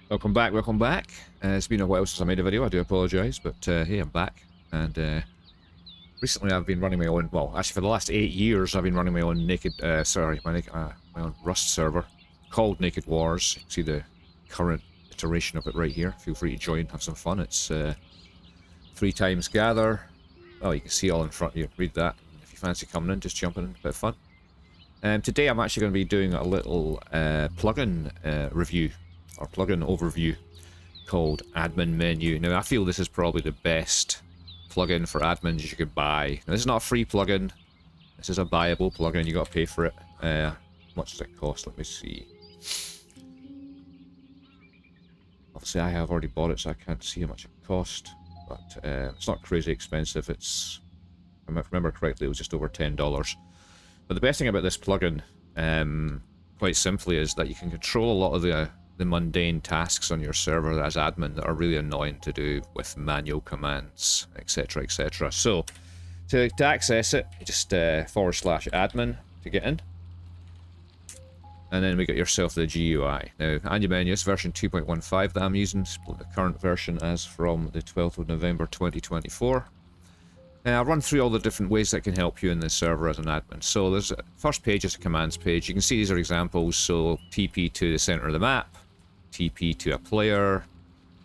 Welcome back, welcome back. It's been a while since I made a video, I do apologise, but hey, I'm back. And recently I've been running my own, well, actually for the last 8 years I've been running my own my own Rust server called Naked Wars. You can see the current iteration of it right here. Feel free to join, have some fun. It's 3 times gather. Oh, you can see all in front of you, read that. If you fancy coming in, just jump in, a bit of fun. Today I'm actually going to be doing a little plugin review, or plugin overview, called AdminMenu. Now, I feel this is probably the best plugin for admins you could buy. Now, this is not a free plugin. This is a buyable plugin. You got to pay for it. How much does it cost? Let me see. Obviously, I have already bought it, so I can't see how much it cost. But it's not crazy expensive. It's, if I remember correctly, it was just over $10. But the best thing about this plugin, quite simply, is that you can control a lot of the mundane tasks on your server as admin that are really annoying to do with manual commands, etc, etc. So, to access it, you just /admin to get in. And then we get yourself the GUI. Now, AdminMenu is version 2.15 that I'm using, the current version as from the 12th of November 2024. Now, I'll run through all the different ways that can help you in this server as an admin. So there's a first page is a commands page. You can see these are examples. So TP to the center of the map, TP to a player,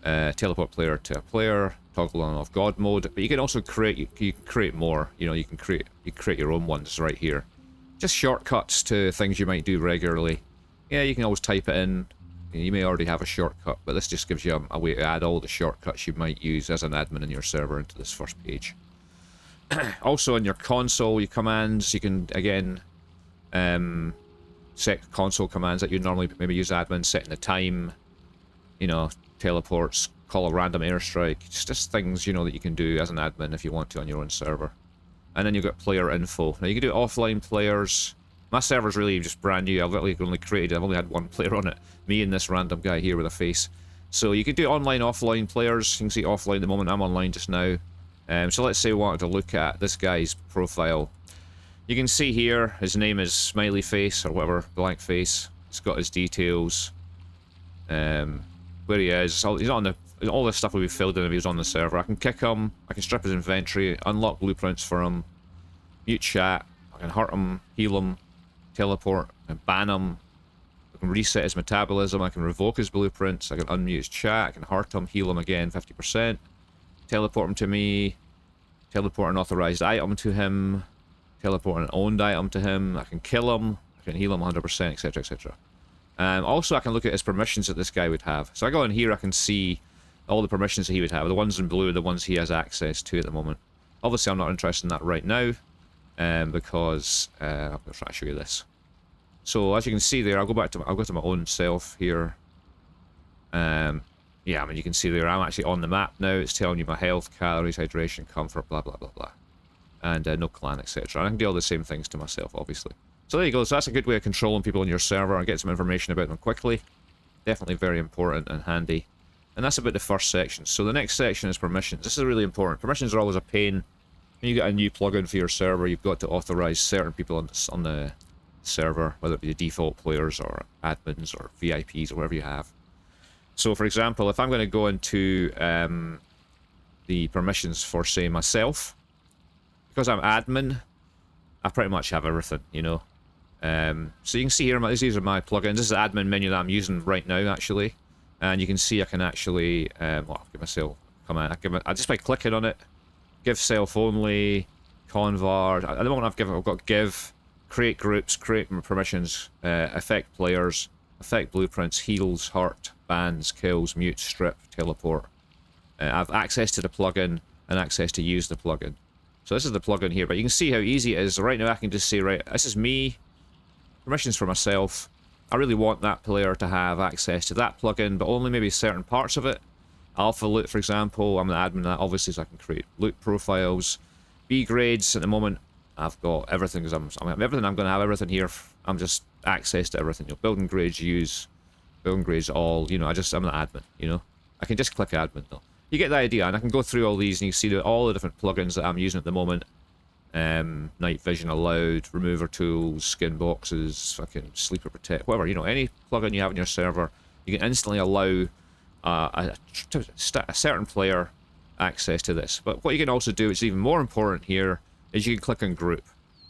teleport player to a player, toggle on off God mode. But you can also create you can create more. You know, you can create your own ones right here. Just shortcuts to things you might do regularly. Yeah, you can always type it in. You may already have a shortcut, but this just gives you a way to add all the shortcuts you might use as an admin in your server into this first page. Also in your console, your commands, you can again set console commands that you normally maybe use admin, setting the time, you know, teleports, call a random airstrike, just things, you know, that you can do as an admin if you want to on your own server. And then you've got player info. Now you can do offline players. My server's really just brand new. I've only had one player on it, me and this random guy here with a face. So you can do online, offline players. You can see offline at the moment. I'm online just now. So let's say we wanted to look at this guy's profile. You can see here, his name is Smiley Face, or whatever, blank face. It's got his details. Where he is. He's on the... All this stuff will be filled in if he was on the server. I can kick him, I can strip his inventory, unlock blueprints for him, mute chat, I can hurt him, heal him, teleport, and ban him. I can reset his metabolism, I can revoke his blueprints, I can unmute his chat, I can hurt him, heal him again 50%, teleport him to me, teleport an authorized item to him, teleport an owned item to him, I can kill him, I can heal him 100%, etc, etc. Also, I can look at his permissions that this guy would have. So I go in here, I can see all the permissions that he would have. The ones in blue are the ones he has access to at the moment. Obviously, I'm not interested in that right now, because I'm going to try to show you this. So as you can see there, I'll go to my own self here. Yeah, I mean, you can see there, I'm actually on the map now. It's telling you my health, calories, hydration, comfort, blah, blah, blah, blah. And no clan, etc. And I can do all the same things to myself, obviously. So there you go. So that's a good way of controlling people on your server and get some information about them quickly. Definitely very important and handy. And that's about the first section. So the next section is permissions. This is really important. Permissions are always a pain. When you get a new plugin for your server, you've got to authorize certain people on the server, whether it be the default players or admins or VIPs or whatever you have. So for example, if I'm going to go into the permissions for, say, myself, because I'm admin, I pretty much have everything, you know. So you can see here, these are my plugins. This is the admin menu that I'm using right now, actually. And you can see I can actually, well, I'll give myself a command. I just by clicking on it, give self only, convar. At the moment I've got give, create groups, create permissions, affect players, affect blueprints, heals, hurt, bans, kills, mute, strip, teleport. I've access to the plugin and access to use the plugin. So this is the plugin here, but you can see how easy it is. Right now I can just say, right, this is me, permissions for myself. I really want that player to have access to that plugin, but only maybe certain parts of it. Alpha loot, for example, I'm the admin of that, obviously, so I can create loot profiles. B grades, at the moment, I've got everything, because I'm going to have everything here. I'm just access to everything. You know, building grades, use, building grades, all, you know, I'm the admin, you know. I can just click admin, though. You get the idea, and I can go through all these, and you see all the different plugins that I'm using at the moment. Night vision allowed, remover tools, skin boxes, fucking sleeper protect, whatever, you know, any plugin you have in your server, you can instantly allow a certain player access to this. But what you can also do, which is even more important here, is you can click on group.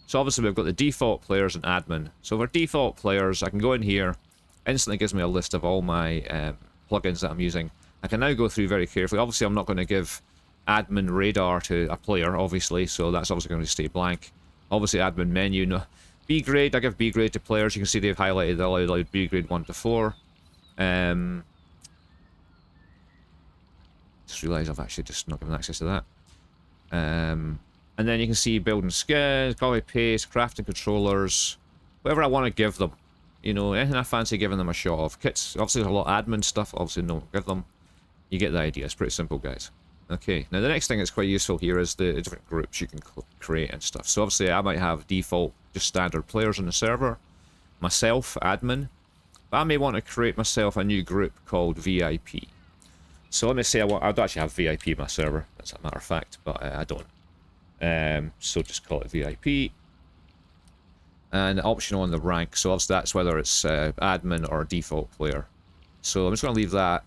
So obviously we've got the default players and admin. So for default players, I can go in here, instantly gives me a list of all my plugins that I'm using. I can now go through very carefully. Obviously I'm not going to give admin radar to a player, obviously, so that's obviously going to stay blank. Obviously admin menu, no. B grade, I give B grade to players. You can see they've highlighted the allowed B grade 1 to 4. Just realised I've actually just not given access to that. And then you can see building skins, copy paste, crafting controllers, whatever I want to give them. You know, anything I fancy giving them a shot of. Kits, obviously there's a lot of admin stuff, obviously don't give them. You get the idea, it's pretty simple, guys. Okay, now the next thing that's quite useful here is the different groups you can create and stuff. So obviously I might have default, just standard players on the server, myself, admin, but I may want to create myself a new group called VIP. So let me say I'd actually have VIP in my server, as a matter of fact, but I don't. So just call it VIP. And optional on the rank, so obviously that's whether it's admin or default player. So I'm just going to leave that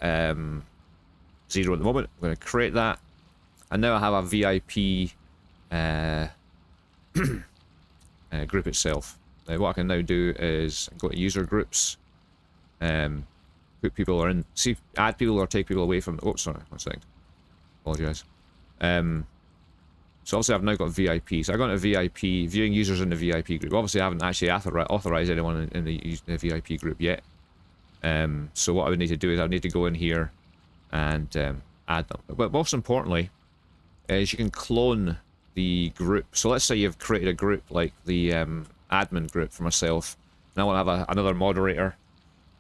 0 at the moment. I'm going to create that. And now I have a VIP group itself. Now what I can now do is go to user groups. Put people are in, see, add people or take people away from, oh sorry, 1 second, apologise. So obviously I've now got VIP, so I got a VIP, viewing users in the VIP group. Obviously I haven't actually authorised anyone in the VIP group yet. So what I would need to do is I would need to go in here and add them. But most importantly is you can clone the group. So let's say you've created a group like the admin group for myself. Now I want to have another moderator.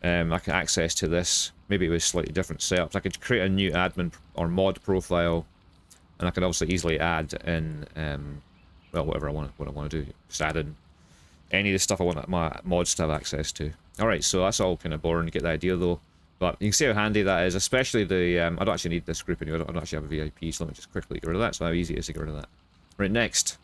I can access to this. Maybe with slightly different setups. I could create a new admin or mod profile, and I can obviously easily add in, well, whatever I want to do. Just add in any of the stuff I want my mods to have access to. All right, so that's all kind of boring. You get the idea though. But you can see how handy that is, especially the. I don't actually need this group anymore. I don't actually have a VIP, so let me just quickly get rid of that. So how easy it is to get rid of that. Right, next,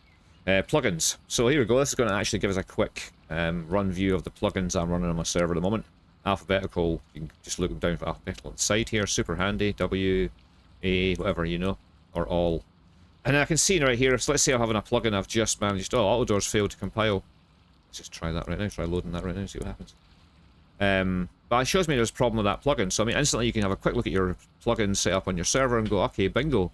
plugins. So here we go. This is going to actually give us a quick run view of the plugins I'm running on my server at the moment. Alphabetical, you can just look them down for alphabetical on the side here, super handy, W, A, whatever, you know, or all. And I can see right here, so let's say I'm having a plugin I've just managed, oh, Autodoor's failed to compile. Let's just try that right now, try loading that right now, see what happens. But it shows me there's a problem with that plugin, so I mean, instantly you can have a quick look at your plugin set up on your server and go, okay, bingo.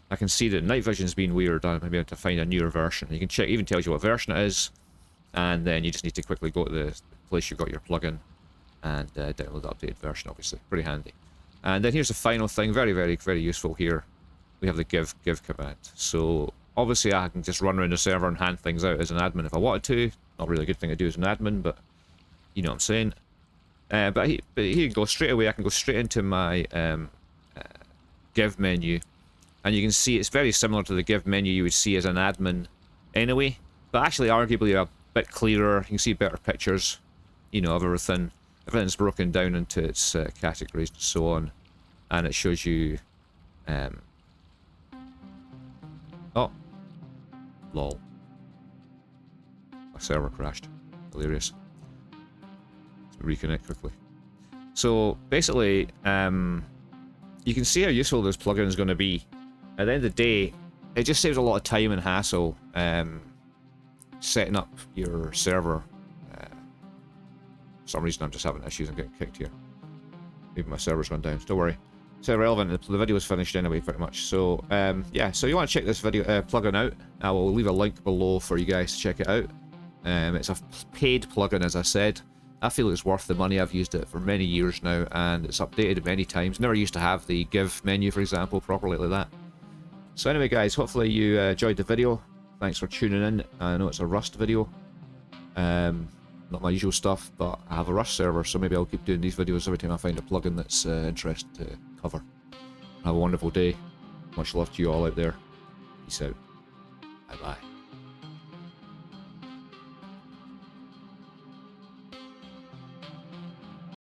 I can see that night vision's been weird, I maybe have to find a newer version. You can check, even tells you what version it is, and then you just need to quickly go to the place you got your plugin and download the updated version, obviously. Pretty handy. And then here's the final thing, very, very, very useful here. We have the give command. So obviously I can just run around the server and hand things out as an admin if I wanted to. Not really a good thing to do as an admin, but you know what I'm saying. But here you go, straight away I can go straight into my give menu. And you can see it's very similar to the give menu you would see as an admin anyway. But actually arguably a bit clearer. You can see better pictures, you know, of everything. Everything's broken down into its categories and so on, and it shows you. Oh, lol! My server crashed. Hilarious. Let's reconnect quickly. So basically, you can see how useful this plugin is going to be. At the end of the day, it just saves a lot of time and hassle setting up your server. For some reason I'm just having issues and getting kicked here. Maybe my server's gone down. Don't worry. It's irrelevant. The video is finished anyway, pretty much. So, yeah. So you want to check this video plugin out. I will leave a link below for you guys to check it out. It's a paid plugin, as I said. I feel it's worth the money. I've used it for many years now, and it's updated many times. Never used to have the give menu, for example, properly like that. So anyway, guys, hopefully you enjoyed the video. Thanks for tuning in. I know it's a Rust video. Not my usual stuff, but I have a Rust server, so maybe I'll keep doing these videos every time I find a plugin that's interesting to cover. Have a wonderful day. Much love to you all out there. Peace out. Bye-bye.